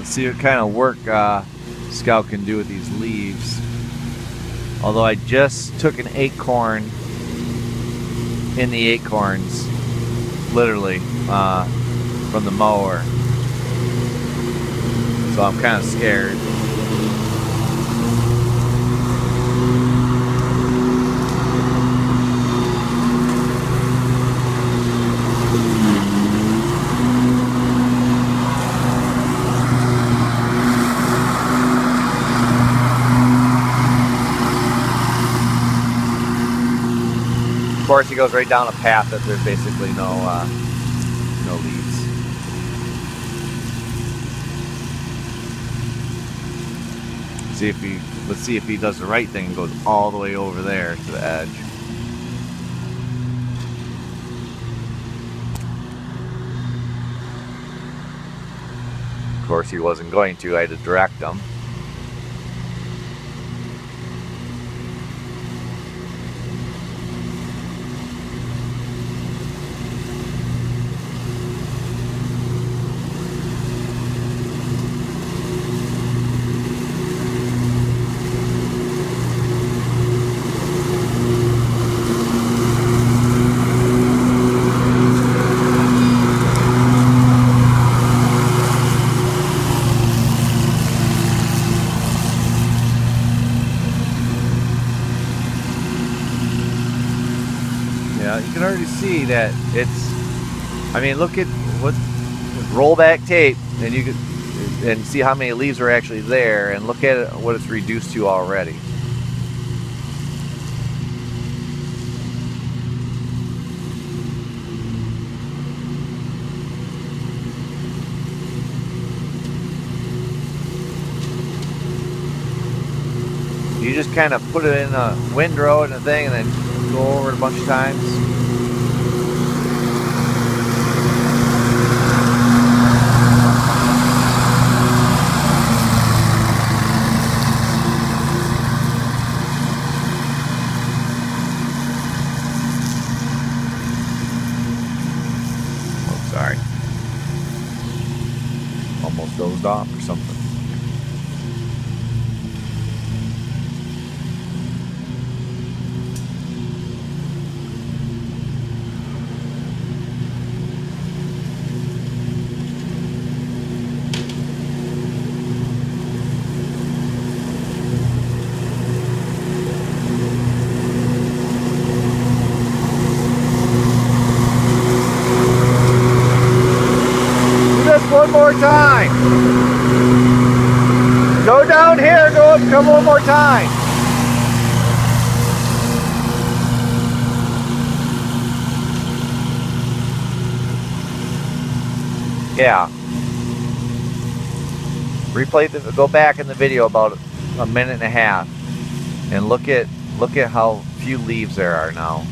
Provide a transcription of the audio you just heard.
See what kind of work Scout can do with these leaves. Although I just took an acorn in the acorns, literally, from the mower. So I'm kind of scared. Of course, he goes right down a path that there's basically no leaves. Let's see if he does the right thing and goes all the way over there to the edge. Of course, he wasn't going to. I had to direct him. You can already see that it's, I mean, look at what, roll back tape and you can, and see how many leaves are actually there, and look at it, what it's reduced to already. You just kind of put it in a windrow and a thing and then go over it a bunch of times. Oh, sorry. Almost dozed off or something. One more time. Go down here, go up, come one more time. Yeah. Go back in the video about a minute and a half and look at how few leaves there are now.